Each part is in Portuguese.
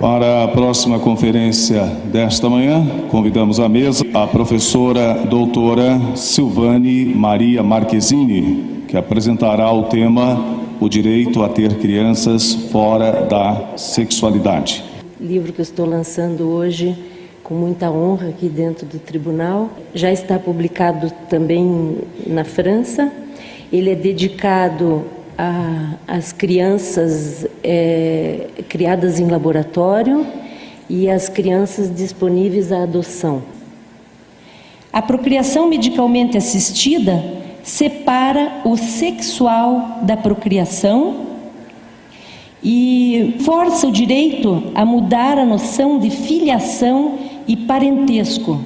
Para a próxima conferência desta manhã, convidamos à mesa a professora doutora Silvane Maria Marquezini, que apresentará o tema O Direito a Ter Crianças Fora da Sexualidade. Livro que eu estou lançando hoje com muita honra aqui dentro do tribunal. Já está publicado também na França. Ele é dedicado às crianças criadas em laboratório e às crianças disponíveis à adoção. A procriação medicalmente assistida separa o sexual da procriação e força o direito a mudar a noção de filiação e parentesco,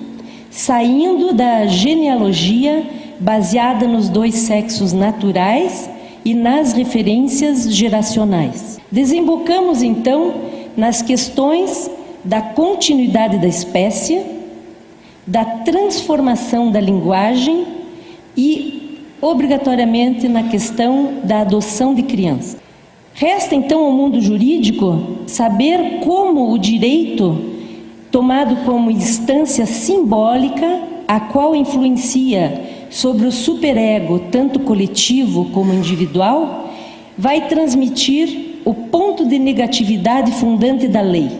saindo da genealogia baseada nos dois sexos naturais e nas referências geracionais. Desembocamos, então, nas questões da continuidade da espécie, da transformação da linguagem e, obrigatoriamente, na questão da adoção de crianças. Resta, então, ao mundo jurídico saber como o direito, tomado como instância simbólica, a qual influencia sobre o superego, tanto coletivo como individual, vai transmitir o ponto de negatividade fundante da lei.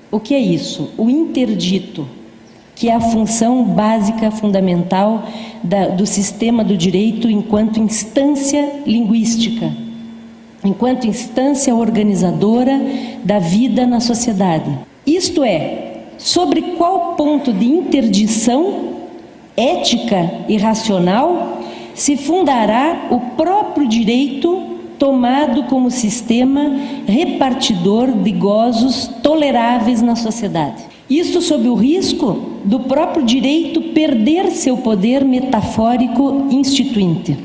O que é isso? O interdito, que é a função básica, fundamental do sistema do direito enquanto instância linguística, enquanto instância organizadora da vida na sociedade. Isto é, sobre qual ponto de interdição ética e racional se fundará o próprio direito tomado como sistema repartidor de gozos toleráveis na sociedade. Isto sob o risco do próprio direito perder seu poder metafórico instituinte.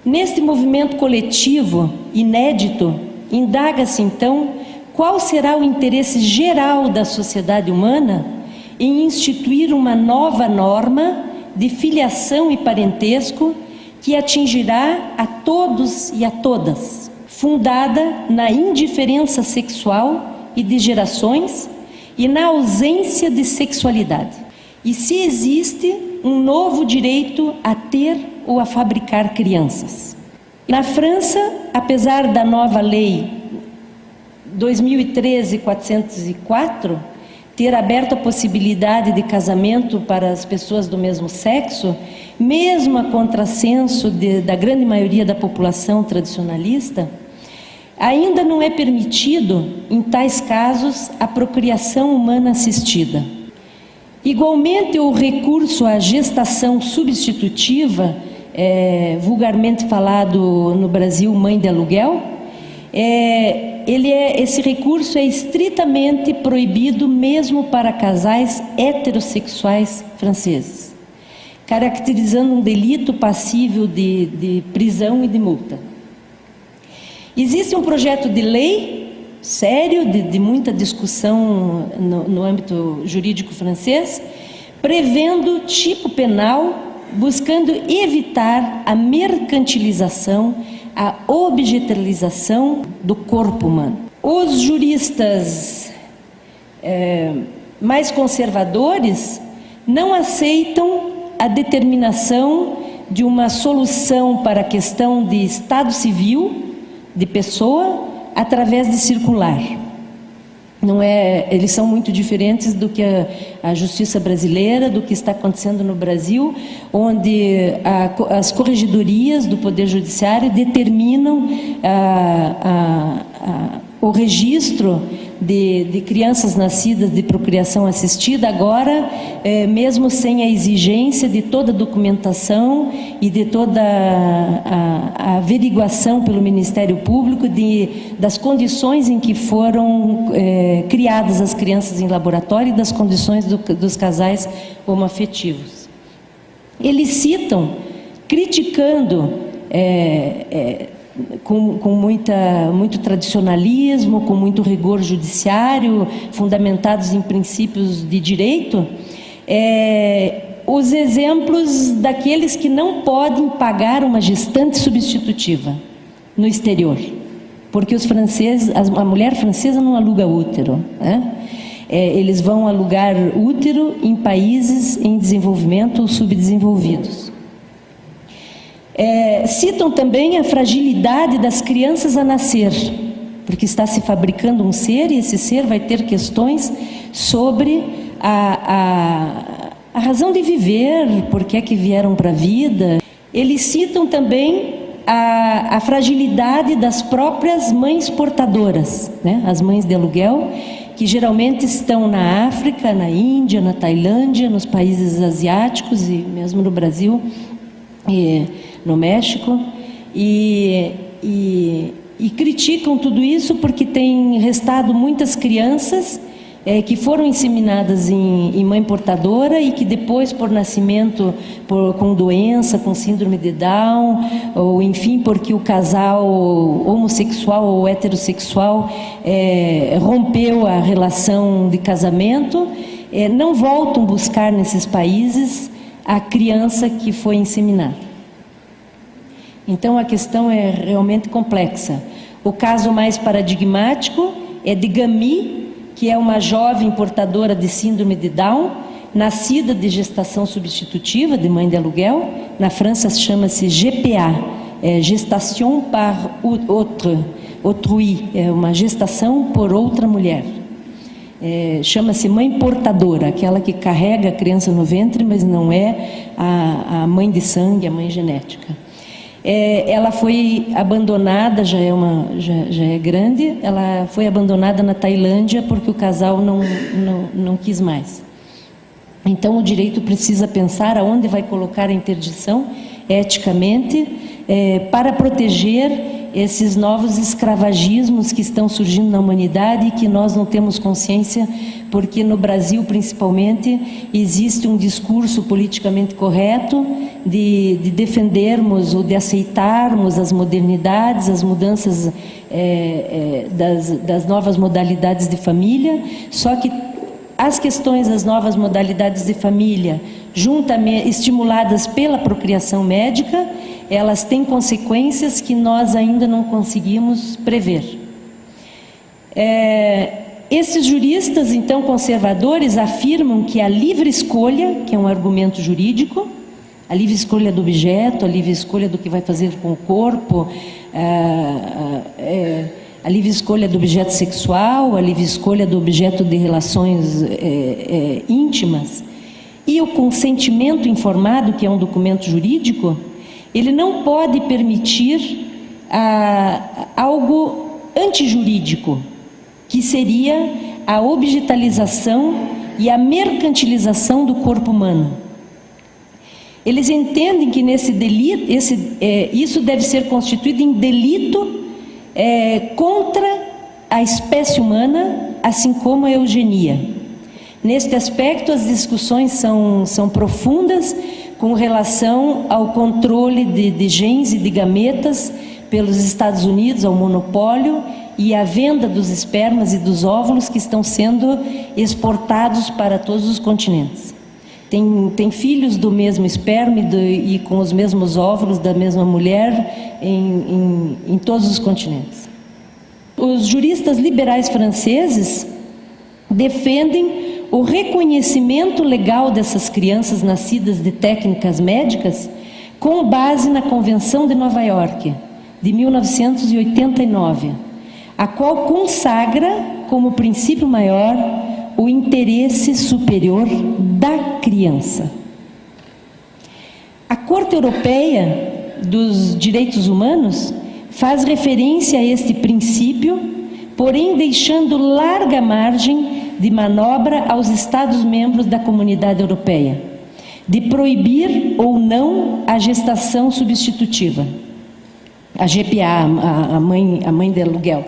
Neste movimento coletivo inédito, indaga-se então qual será o interesse geral da sociedade humana em instituir uma nova norma de filiação e parentesco que atingirá a todos e a todas, fundada na indiferença sexual e de gerações e na ausência de sexualidade. E se existe um novo direito a ter ou a fabricar crianças. Na França, apesar da nova lei 2013-404, ter aberto a possibilidade de casamento para as pessoas do mesmo sexo, mesmo a contrassenso da grande maioria da população tradicionalista, ainda não é permitido, em tais casos, a procriação humana assistida. Igualmente, o recurso à gestação substitutiva, vulgarmente falado no Brasil, mãe de aluguel, esse recurso é estritamente proibido mesmo para casais heterossexuais franceses, caracterizando um delito passível de prisão e de multa. Existe um projeto de lei sério, de muita discussão no âmbito jurídico francês, prevendo tipo penal, buscando evitar a mercantilização, a objetalização do corpo humano. Os juristas mais conservadores não aceitam a determinação de uma solução para a questão de estado civil de pessoa através de circular. Eles são muito diferentes do que a justiça brasileira, do que está acontecendo no Brasil, onde as corregedorias do Poder Judiciário determinam o registro de crianças nascidas de procriação assistida, agora, mesmo sem a exigência de toda a documentação e de toda a averiguação pelo Ministério Público das condições em que foram criadas as crianças em laboratório e das condições dos casais homoafetivos. Eles citam, criticando com muito tradicionalismo, com muito rigor judiciário, fundamentados em princípios de direito, os exemplos daqueles que não podem pagar uma gestante substitutiva no exterior. porque os franceses, a mulher francesa não aluga útero, né? Eles vão alugar útero em países em desenvolvimento ou subdesenvolvidos. Citam também a fragilidade das crianças a nascer, porque está se fabricando um ser e esse ser vai ter questões sobre a razão de viver, por que é que vieram para a vida. Eles citam também a fragilidade das próprias mães portadoras, né? As mães de aluguel, que geralmente estão na África, na Índia, na Tailândia, nos países asiáticos e mesmo no Brasil e no México, e criticam tudo isso porque tem restado muitas crianças que foram inseminadas em mãe portadora e que depois, por nascimento, com doença, com síndrome de Down, ou enfim, porque o casal homossexual ou heterossexual rompeu a relação de casamento, não voltam buscar nesses países a criança que foi inseminada. Então a questão é realmente complexa. O caso mais paradigmático é de Gami, que é uma jovem portadora de síndrome de Down, nascida de gestação substitutiva, de mãe de aluguel. Na França chama-se GPA, Gestation par autrui, é uma gestação por outra mulher. Chama-se mãe portadora, aquela que carrega a criança no ventre, mas não é a mãe de sangue, a mãe genética. Ela foi abandonada, já é grande, ela foi abandonada na Tailândia porque o casal não quis mais. Então o direito precisa pensar aonde vai colocar a interdição eticamente para proteger esses novos escravagismos que estão surgindo na humanidade e que nós não temos consciência, porque no Brasil principalmente existe um discurso politicamente correto de defendermos ou de aceitarmos as modernidades, as mudanças das novas modalidades de família, só que as questões das novas modalidades de família, estimuladas pela procriação médica, elas têm consequências que nós ainda não conseguimos prever. Esses juristas, então, conservadores, afirmam que a livre escolha, que é um argumento jurídico, a livre escolha do objeto, a livre escolha do que vai fazer com o corpo, a livre escolha do objeto sexual, a livre escolha do objeto de relações íntimas, e o consentimento informado, que é um documento jurídico, ele não pode permitir algo antijurídico, que seria a objetalização e a mercantilização do corpo humano. Eles entendem que nesse delito, isso deve ser constituído em delito contra a espécie humana, assim como a eugenia. Neste aspecto, as discussões são profundas com relação ao controle de genes e de gametas pelos Estados Unidos, ao monopólio, e a venda dos espermas e dos óvulos que estão sendo exportados para todos os continentes. Tem filhos do mesmo esperma e com os mesmos óvulos da mesma mulher em todos os continentes. Os juristas liberais franceses defendem o reconhecimento legal dessas crianças nascidas de técnicas médicas com base na Convenção de Nova York, de 1989, a qual consagra como princípio maior o interesse superior da criança. A Corte Europeia dos Direitos Humanos faz referência a este princípio, porém deixando larga margem de manobra aos Estados-membros da Comunidade Europeia, de proibir ou não a gestação substitutiva, a GPA, a mãe de aluguel.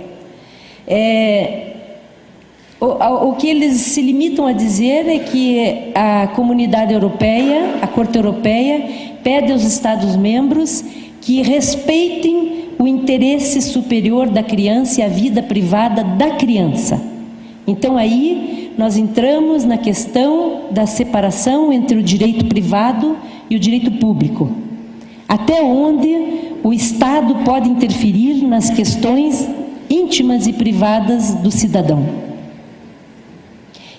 O que eles se limitam a dizer é que a Comunidade Europeia, a Corte Europeia, pede aos Estados-membros que respeitem o interesse superior da criança e a vida privada da criança. Então aí nós entramos na questão da separação entre o direito privado e o direito público. Até onde o Estado pode interferir nas questões íntimas e privadas do cidadão.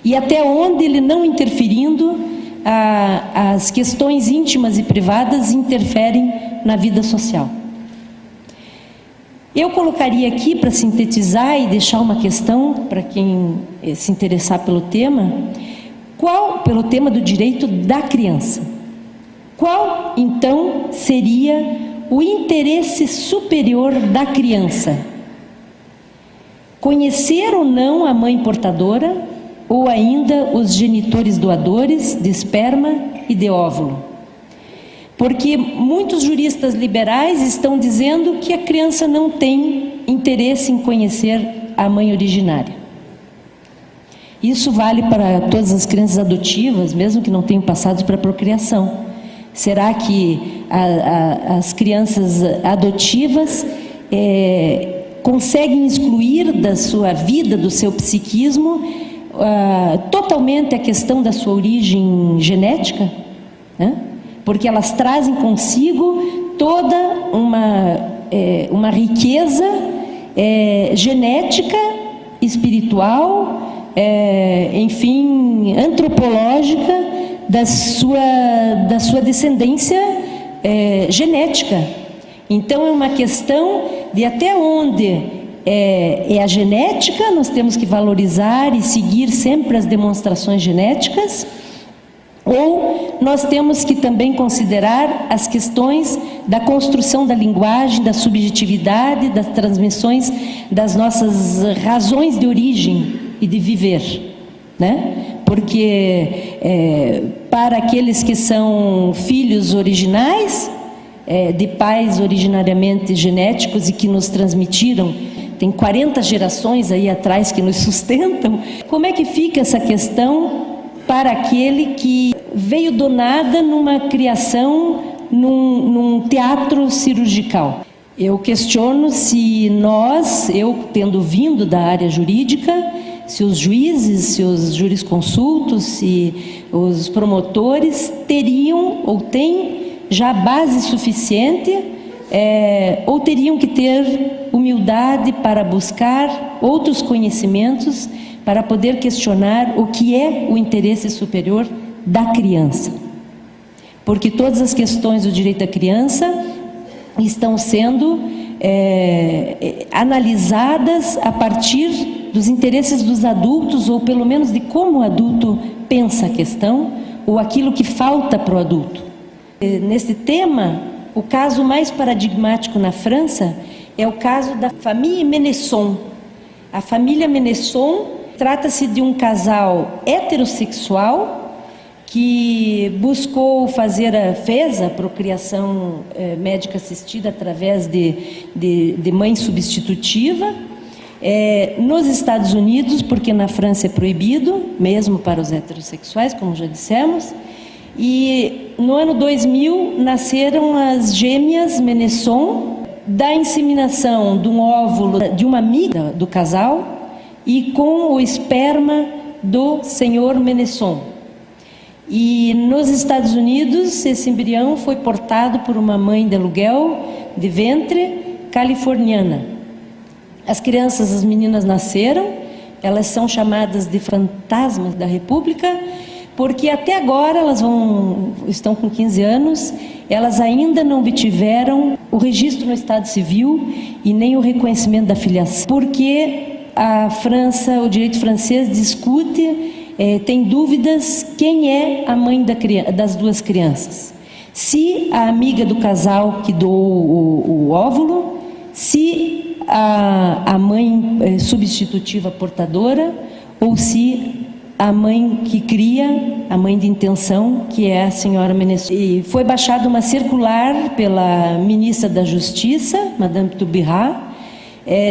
E até onde ele não interferindo, as questões íntimas e privadas interferem na vida social. Eu colocaria aqui, para sintetizar e deixar uma questão para quem se interessar pelo tema, pelo tema do direito da criança. Qual, então, seria o interesse superior da criança? Conhecer ou não a mãe portadora, ou ainda os genitores doadores de esperma e de óvulo? Porque muitos juristas liberais estão dizendo que a criança não tem interesse em conhecer a mãe originária. Isso vale para todas as crianças adotivas, mesmo que não tenham passado para a procriação. Será que as crianças adotivas conseguem excluir da sua vida, do seu psiquismo, totalmente a questão da sua origem genética? Porque elas trazem consigo toda uma riqueza genética, espiritual, enfim, antropológica da sua descendência genética. Então é uma questão de até onde é a genética, nós temos que valorizar e seguir sempre as demonstrações genéticas, ou nós temos que também considerar as questões da construção da linguagem, da subjetividade, das transmissões das nossas razões de origem e de viver, né? Porque para aqueles que são filhos originais, de pais originariamente genéticos e que nos transmitiram, tem 40 gerações aí atrás que nos sustentam, como é que fica essa questão para aquele que veio do nada numa criação, num teatro cirurgical? Eu questiono se eu tendo vindo da área jurídica, se os juízes, se os jurisconsultos, se os promotores teriam ou têm já base suficiente, ou teriam que ter humildade para buscar outros conhecimentos para poder questionar o que é o interesse superior da criança. Porque todas as questões do direito da criança estão sendo analisadas a partir dos interesses dos adultos, ou pelo menos de como o adulto pensa a questão, ou aquilo que falta para o adulto. Nesse tema, o caso mais paradigmático na França é o caso da família Menesson. A família Menesson trata-se de um casal heterossexual que fez a procriação médica assistida através de mãe substitutiva nos Estados Unidos, porque na França é proibido, mesmo para os heterossexuais, como já dissemos. E no ano 2000 nasceram as gêmeas Menesson, da inseminação de um óvulo de uma amiga do casal e com o esperma do senhor Menesson. E nos Estados Unidos, esse embrião foi portado por uma mãe de aluguel de ventre californiana. As crianças, as meninas nasceram, elas são chamadas de fantasmas da República, porque até agora elas estão com 15 anos, elas ainda não obtiveram o registro no Estado Civil e nem o reconhecimento da filiação, porque a França, o direito francês discute, tem dúvidas quem é a mãe das duas crianças. Se a amiga do casal que doou o óvulo, se a mãe substitutiva portadora, ou se a mãe que cria, a mãe de intenção, que é a senhora Menesson. E foi baixada uma circular pela ministra da Justiça, Madame Taubira,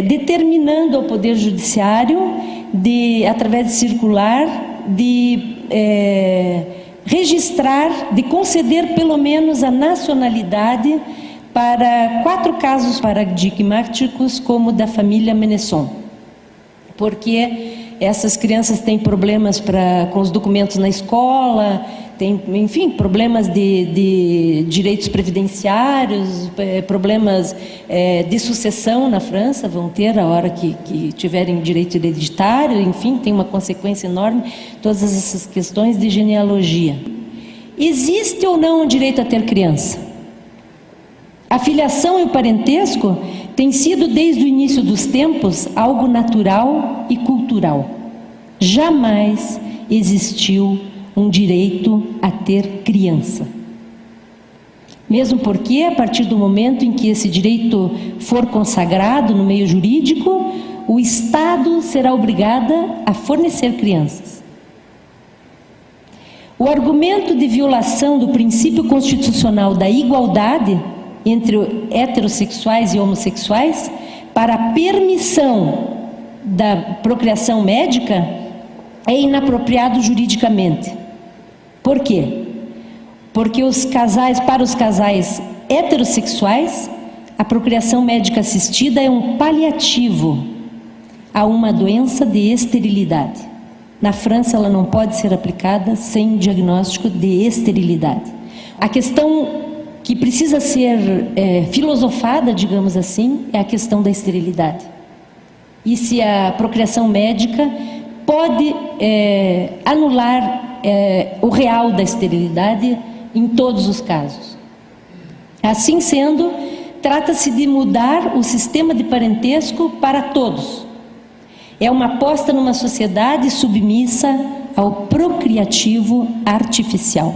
determinando ao Poder Judiciário, através de circular, de registrar, de conceder pelo menos a nacionalidade para 4 casos paradigmáticos como o da família Menesson. Porque essas crianças têm problemas com os documentos na escola, tem, enfim, problemas de direitos previdenciários, problemas de sucessão na França, vão ter a hora que tiverem direito hereditário, enfim, tem uma consequência enorme, todas essas questões de genealogia. Existe ou não o direito a ter criança? A filiação e o parentesco têm sido, desde o início dos tempos, algo natural e cultural. Jamais existiu um direito a ter criança. Mesmo porque, a partir do momento em que esse direito for consagrado no meio jurídico, o Estado será obrigado a fornecer crianças. O argumento de violação do princípio constitucional da igualdade entre heterossexuais e homossexuais para a permissão da procriação médica é inapropriado juridicamente. Por quê? Porque para os casais heterossexuais, a procriação médica assistida é um paliativo a uma doença de esterilidade. Na França, ela não pode ser aplicada sem diagnóstico de esterilidade. A questão que precisa ser filosofada, digamos assim, é a questão da esterilidade. E se a procriação médica pode anular o real da esterilidade em todos os casos. Assim sendo, trata-se de mudar o sistema de parentesco para todos. É uma aposta numa sociedade submissa ao procriativo artificial,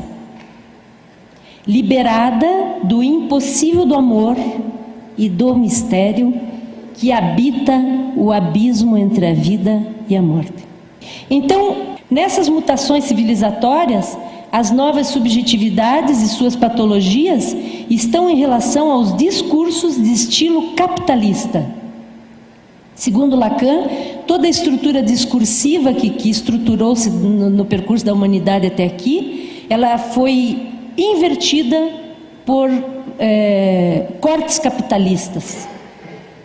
liberada do impossível do amor e do mistério que habita o abismo entre a vida e a morte. Então, nessas mutações civilizatórias, as novas subjetividades e suas patologias estão em relação aos discursos de estilo capitalista. Segundo Lacan, toda a estrutura discursiva que estruturou-se no percurso da humanidade até aqui, ela foi invertida por cortes capitalistas.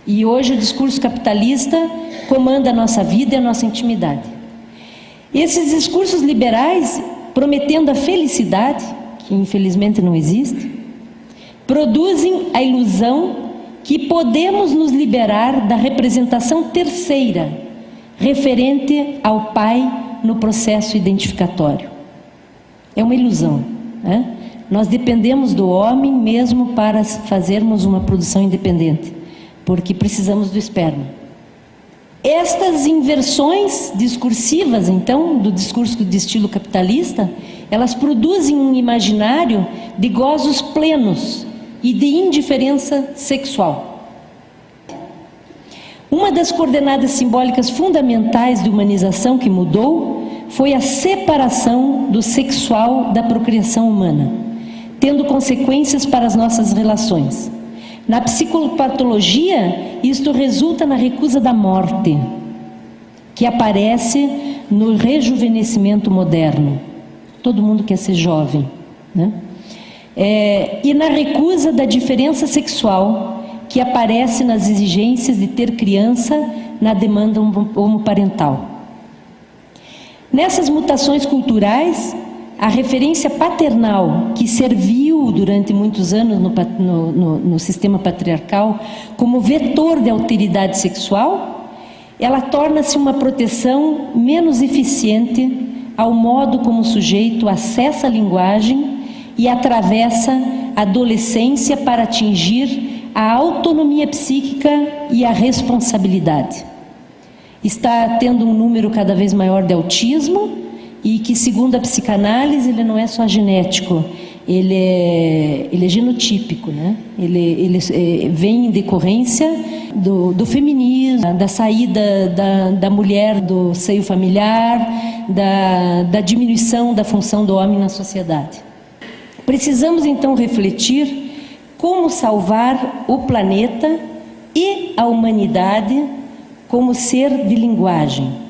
E hoje o discurso capitalista comanda a nossa vida e a nossa intimidade. Esses discursos liberais, prometendo a felicidade, que infelizmente não existe, produzem a ilusão que podemos nos liberar da representação terceira, referente ao pai no processo identificatório. É uma ilusão, né? Nós dependemos do homem mesmo para fazermos uma produção independente, porque precisamos do esperma. Estas inversões discursivas, então, do discurso de estilo capitalista, elas produzem um imaginário de gozos plenos e de indiferença sexual. Uma das coordenadas simbólicas fundamentais de humanização que mudou foi a separação do sexual da procriação humana, tendo consequências para as nossas relações. Na psicopatologia, isto resulta na recusa da morte, que aparece no rejuvenescimento moderno. Todo mundo quer ser jovem, né? E na recusa da diferença sexual, que aparece nas exigências de ter criança na demanda homoparental. Nessas mutações culturais, a referência paternal, que serviu durante muitos anos no sistema patriarcal como vetor de alteridade sexual, ela torna-se uma proteção menos eficiente ao modo como o sujeito acessa a linguagem e atravessa a adolescência para atingir a autonomia psíquica e a responsabilidade. Está tendo um número cada vez maior de autismo, e que, segundo a psicanálise, ele não é só genético, ele é genotípico, né? Ele vem em decorrência do feminismo, da saída da mulher do seio familiar, da diminuição da função do homem na sociedade. Precisamos, então, refletir como salvar o planeta e a humanidade como ser de linguagem.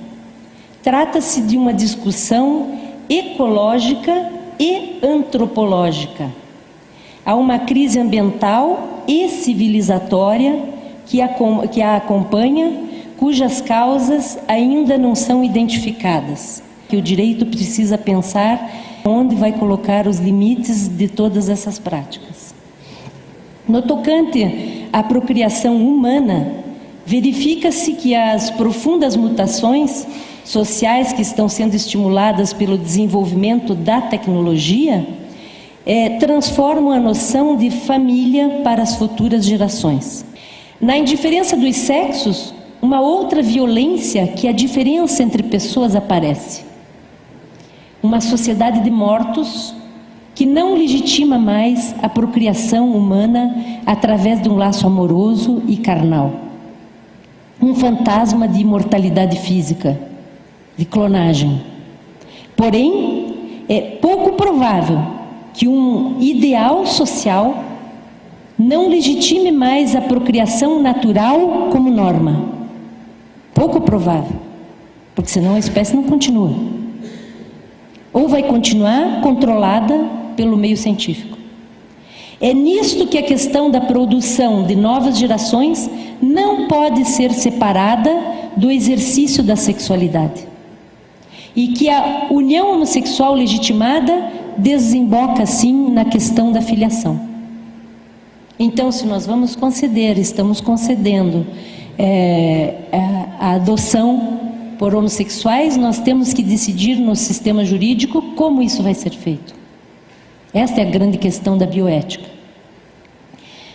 Trata-se de uma discussão ecológica e antropológica. Há uma crise ambiental e civilizatória que a acompanha, cujas causas ainda não são identificadas. que o direito precisa pensar onde vai colocar os limites de todas essas práticas. No tocante à procriação humana, verifica-se que as profundas mutações sociais que estão sendo estimuladas pelo desenvolvimento da tecnologia transformam a noção de família para as futuras gerações. Na indiferença dos sexos, uma outra violência que a diferença entre pessoas aparece. Uma sociedade de mortos que não legitima mais a procriação humana através de um laço amoroso e carnal. Um fantasma de imortalidade física, de clonagem. Porém, é pouco provável que um ideal social não legitime mais a procriação natural como norma. Pouco provável, porque senão a espécie não continua. Ou vai continuar controlada pelo meio científico. É nisto que a questão da produção de novas gerações não pode ser separada do exercício da sexualidade. E que a união homossexual legitimada desemboca, sim, na questão da filiação. Então, se nós vamos conceder, estamos concedendo a adoção por homossexuais, nós temos que decidir no sistema jurídico como isso vai ser feito. Esta é a grande questão da bioética.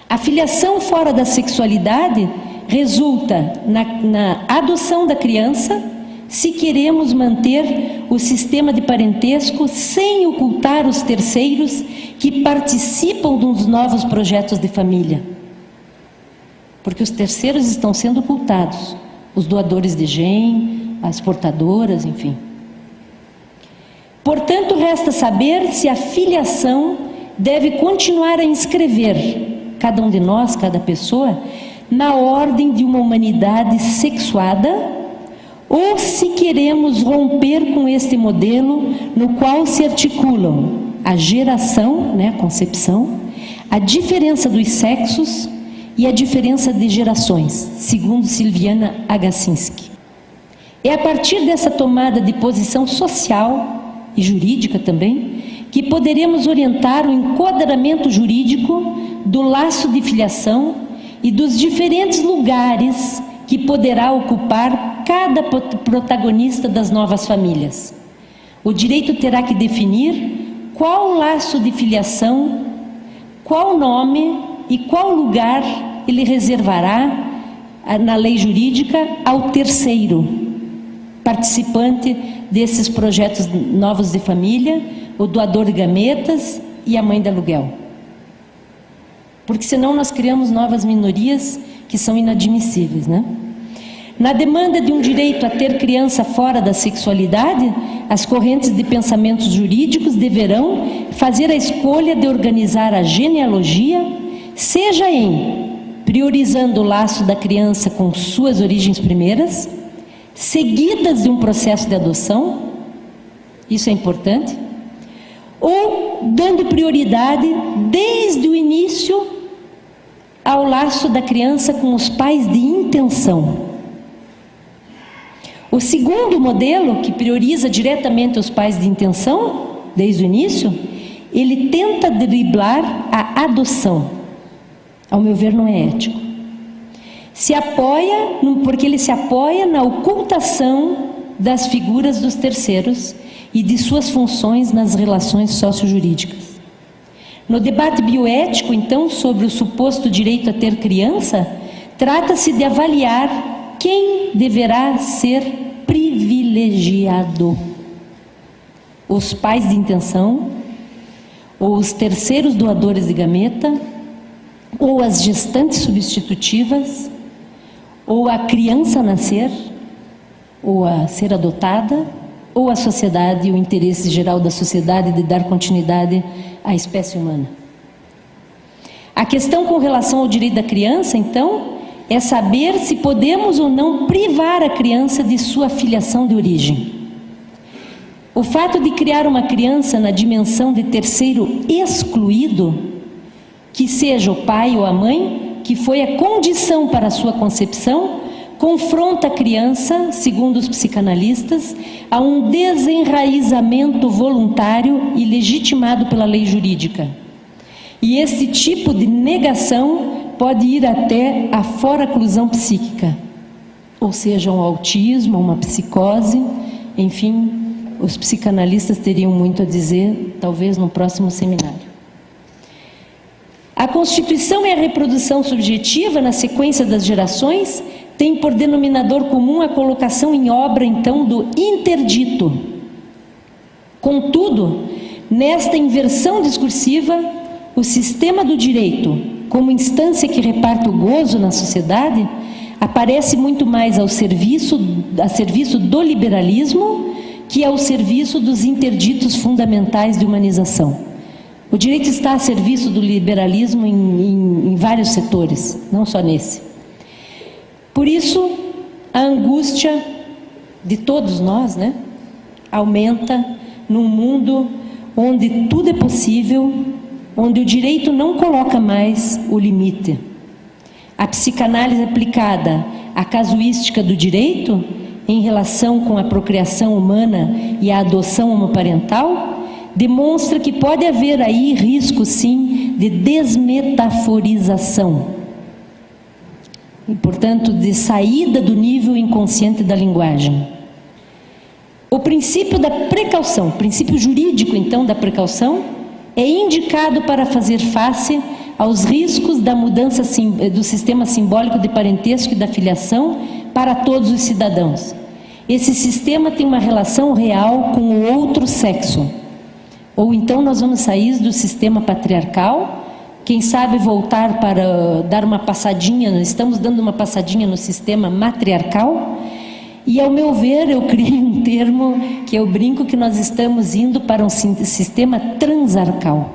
A filiação fora da sexualidade resulta na adoção da criança, se queremos manter o sistema de parentesco sem ocultar os terceiros que participam dos novos projetos de família. Porque os terceiros estão sendo ocultados, os doadores de gene, as portadoras, enfim. Portanto, resta saber se a filiação deve continuar a inscrever cada um de nós, cada pessoa, na ordem de uma humanidade sexuada, ou se queremos romper com este modelo no qual se articulam a geração, a concepção, a diferença dos sexos e a diferença de gerações, segundo Silviana Agacinski. É a partir dessa tomada de posição social e jurídica também que poderemos orientar o enquadramento jurídico do laço de filiação e dos diferentes lugares que poderá ocupar cada protagonista das novas famílias. O direito terá que definir qual laço de filiação, qual nome e qual lugar ele reservará na lei jurídica ao terceiro participante desses projetos novos de família, o doador de gametas e a mãe de aluguel. Porque senão nós criamos novas minorias que são inadmissíveis, Na demanda de um direito a ter criança fora da sexualidade, as correntes de pensamentos jurídicos deverão fazer a escolha de organizar a genealogia, seja priorizando o laço da criança com suas origens primeiras, seguidas de um processo de adoção, isso é importante, ou dando prioridade desde o início ao laço da criança com os pais de intenção. O segundo modelo, que prioriza diretamente os pais de intenção, desde o início, ele tenta driblar a adoção. Ao meu ver, não é ético. Porque ele se apoia na ocultação das figuras dos terceiros e de suas funções nas relações sociojurídicas. No debate bioético, então, sobre o suposto direito a ter criança, trata-se de avaliar quem deverá ser privilegiado. Os pais de intenção, ou os terceiros doadores de gameta, ou as gestantes substitutivas, ou a criança a nascer, ou a ser adotada, ou a sociedade, o interesse geral da sociedade de dar continuidade à espécie humana. A questão com relação ao direito da criança, então, é saber se podemos ou não privar a criança de sua filiação de origem. O fato de criar uma criança na dimensão de terceiro excluído, que seja o pai ou a mãe, que foi a condição para a sua concepção, confronta a criança, segundo os psicanalistas, a um desenraizamento voluntário e legitimado pela lei jurídica. E esse tipo de negação pode ir até a foraclusão psíquica, ou seja, um autismo, uma psicose, enfim, os psicanalistas teriam muito a dizer, talvez no próximo seminário. A constituição e a reprodução subjetiva, na sequência das gerações, tem por denominador comum a colocação em obra, então, do interdito. Contudo, nesta inversão discursiva, o sistema do direito, como instância que reparte o gozo na sociedade, aparece muito mais a serviço do liberalismo que ao serviço dos interditos fundamentais de humanização. O direito está a serviço do liberalismo em vários setores, não só nesse. Por isso, a angústia de todos nós, aumenta num mundo onde tudo é possível, onde o direito não coloca mais o limite. A psicanálise aplicada à casuística do direito, em relação com a procriação humana e a adoção homoparental, demonstra que pode haver aí risco, sim, de desmetaforização. E, portanto, de saída do nível inconsciente da linguagem. O princípio da precaução, o princípio jurídico, então, da precaução, é indicado para fazer face aos riscos da mudança do sistema simbólico de parentesco e da filiação para todos os cidadãos. Esse sistema tem uma relação real com o outro sexo. Ou então nós vamos sair do sistema patriarcal, quem sabe voltar para dar uma passadinha, estamos dando uma passadinha no sistema matriarcal, e ao meu ver eu criei um termo que eu brinco que nós estamos indo para um sistema transarcal,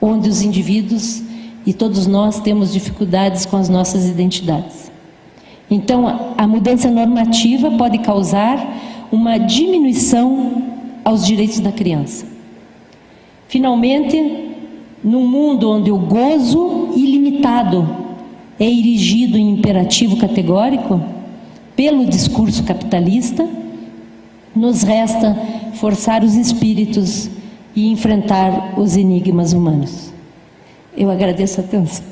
onde os indivíduos e todos nós temos dificuldades com as nossas identidades. Então, a mudança normativa pode causar uma diminuição aos direitos da criança. Finalmente, num mundo onde o gozo ilimitado é erigido em imperativo categórico pelo discurso capitalista, nos resta forçar os espíritos e enfrentar os enigmas humanos. Eu agradeço a atenção.